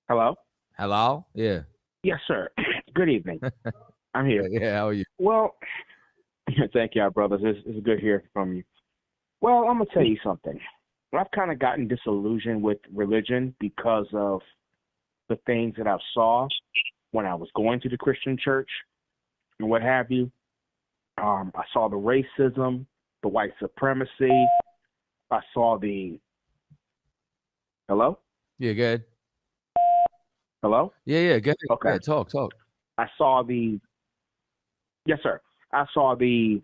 Hello? Hello? Yeah. Yes, sir. Good evening. I'm here. Yeah, how are you? Well, thank you, brothers. It's good hearing from you. Well, I'm going to tell you something. I've kind of gotten disillusioned with religion because of the things that I saw when I was going to the Christian church and what have you. I saw the racism, the white supremacy. I saw the. Hello? Yeah, good. Hello? Yeah, good. Okay. Yeah, talk. I saw the. Yes, sir. I saw a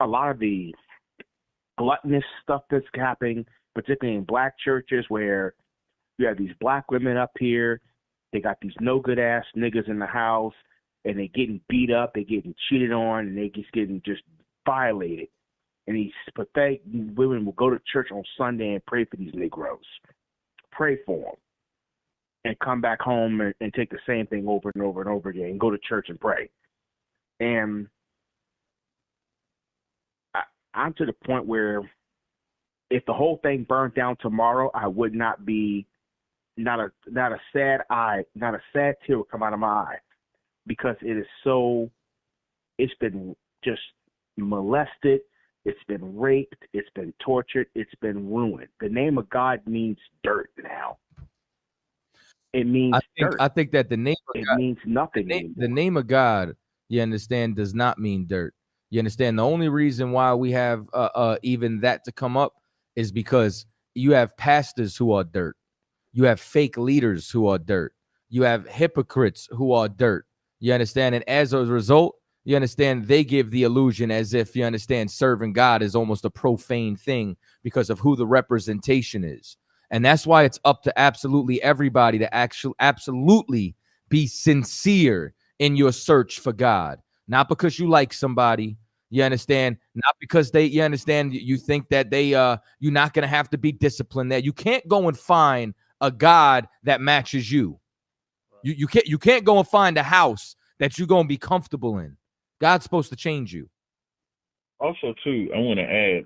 lot of the gluttonous stuff that's happening, particularly in black churches where you have these black women up here, they got these no good ass niggas in the house, and they getting beat up, they getting cheated on, and they just getting just violated. And these pathetic women will go to church on Sunday and pray for these Negroes, pray for them, and come back home and take the same thing over and over and over again, and go to church and pray. And I'm to the point where if the whole thing burned down tomorrow, I would not be not a sad tear would come out of my eye because it's been just molested, it's been raped, it's been tortured, it's been ruined. The name of God means dirt now. It means dirt. I think that the name of It God, means nothing anymore. the name of God, you understand, does not mean dirt. You understand? The only reason why we have even that to come up is because you have pastors who are dirt. You have fake leaders who are dirt. You have hypocrites who are dirt. You understand? And as a result, you understand, they give the illusion as if, you understand, serving God is almost a profane thing because of who the representation is. And that's why it's up to absolutely everybody to absolutely be sincere in your search for God. Not because you like somebody, you understand, not because you understand, you think that you're not going to have to be disciplined there. You can't go and find a God that matches you. You can't go and find a house that you're going to be comfortable in. God's supposed to change you. Also, too, I want to add,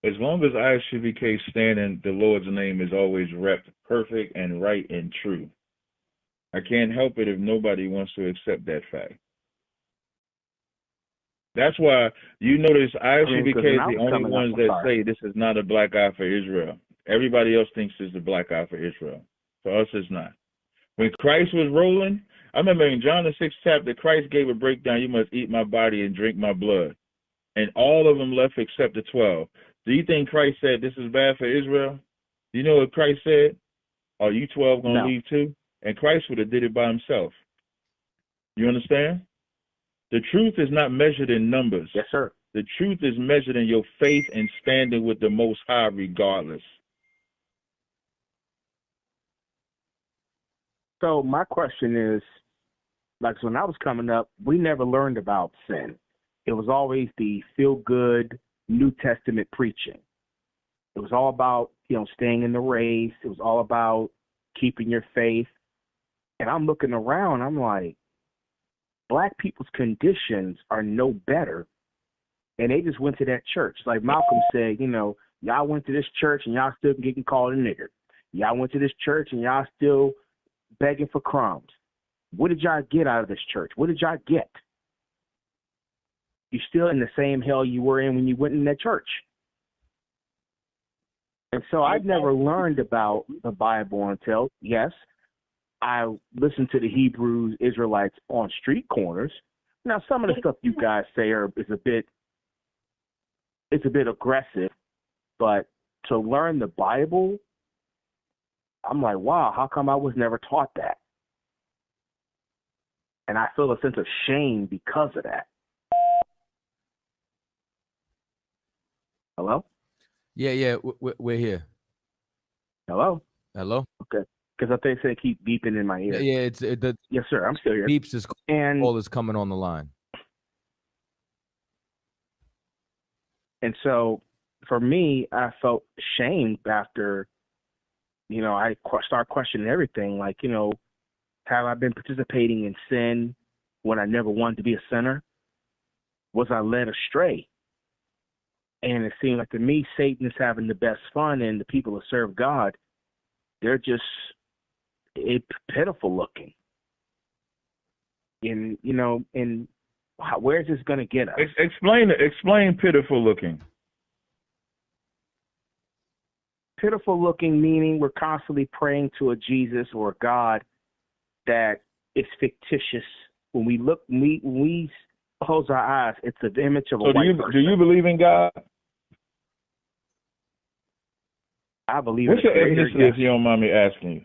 as long as ISUBK stand in the Lord's name is always repped perfect and right and true. I can't help it if nobody wants to accept that fact. That's why you notice ISUBK is the only ones that say this is not a black eye for Israel. Everybody else thinks it's a black eye for Israel. For us, it's not. When Christ was rolling, I remember in John the 6th chapter, Christ gave a breakdown, you must eat my body and drink my blood. And all of them left except the 12. Do you think Christ said this is bad for Israel? Do you know what Christ said? Are you 12 going to leave too? And Christ would have did it by himself. You understand? The truth is not measured in numbers. Yes, sir. The truth is measured in your faith and standing with the Most High regardless. So my question is, like when I was coming up, we never learned about sin. It was always the feel-good New Testament preaching. It was all about, staying in the race. It was all about keeping your faith. And I'm looking around, I'm like, black people's conditions are no better. And they just went to that church. Like Malcolm said, y'all went to this church and y'all still getting called a nigger. Y'all went to this church and y'all still begging for crumbs. What did y'all get out of this church? What did y'all get? You're still in the same hell you were in when you went in that church. And so I've never learned about the Bible until, yes, I listened to the Hebrews Israelites on street corners. Now, some of the stuff you guys say is a bit aggressive, but to learn the Bible, I'm like, wow, how come I was never taught that? And I feel a sense of shame because of that. Hello? Yeah, we're here. Hello? Okay. Because I think they keep beeping in my ear. Yeah, yes, sir, I'm still here. Beeps is all is coming on the line. And so for me, I felt shamed after, I start questioning everything. Like, have I been participating in sin when I never wanted to be a sinner? Was I led astray? And it seemed like to me, Satan is having the best fun, and the people that serve God they're just pitiful looking. And, and where's this going to get us? Explain pitiful looking. Pitiful looking meaning we're constantly praying to a Jesus or a God that is fictitious. When we close our eyes, it's the image of a white person. Do you believe in God? I believe. What's your ethnicity, if you don't mind me asking you?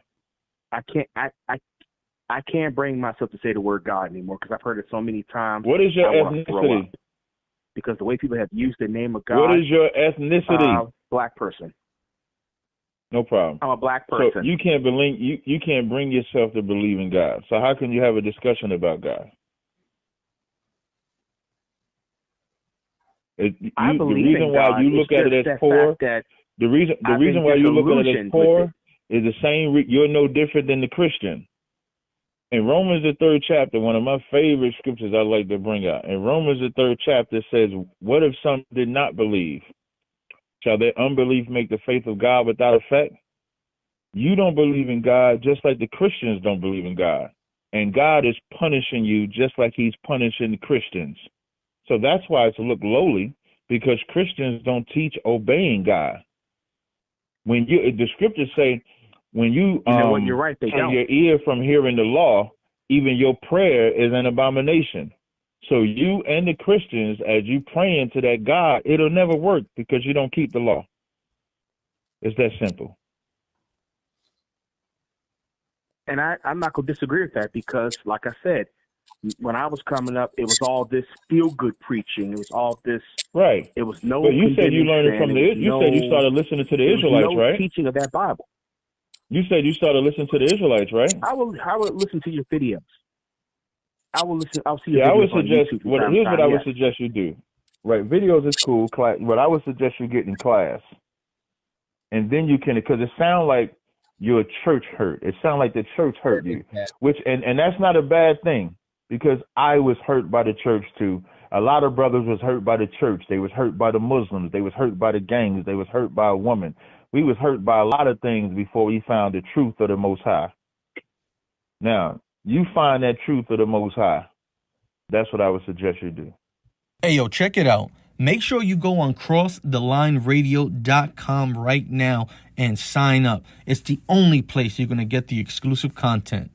I can't bring myself to say the word God anymore because I've heard it so many times. What is your ethnicity? Because the way people have used the name of God. What is your ethnicity? Black person. No problem. I'm a black person. So you can't bring yourself to believe in God. So how can you have a discussion about God? I believe in God. You look at it as poor. The reason why you look at it as poor is the same. You're no different than the Christian. In Romans the 3rd chapter, one of my favorite scriptures I like to bring out. In Romans the 3rd chapter says, "What if some did not believe? Shall their unbelief make the faith of God without effect?" You don't believe in God just like the Christians don't believe in God. And God is punishing you just like he's punishing the Christians. So that's why it's look lowly, because Christians don't teach obeying God. The scriptures say, when you you're right, they turn don't. your ear from hearing the law, even your prayer is an abomination. So you and the Christians, as you praying to that God, it'll never work because you don't keep the law. It's that simple. And I'm not going to disagree with that because, like I said, when I was coming up, it was all this feel-good preaching. It was all this. Right. It was no. But you said you learned it from you said you started listening to the Israelites, right? Teaching of that Bible. You said you started listening to the Israelites, right? I would listen to your videos. I will listen. I'll see. Yeah, I would suggest. Here's what I would suggest you do. Right, videos is cool. What I would suggest you get in class, and then you can, because it sounds like your church hurt. It sounds like the church hurt you, which and that's not a bad thing, because I was hurt by the church too. A lot of brothers was hurt by the church. They was hurt by the Muslims. They was hurt by the gangs. They was hurt by a woman. We was hurt by a lot of things before we found the truth of the Most High. Now, you find that truth of the Most High. That's what I would suggest you do. Hey, yo, check it out. Make sure you go on crossthelineradio.com right now and sign up. It's the only place you're going to get the exclusive content.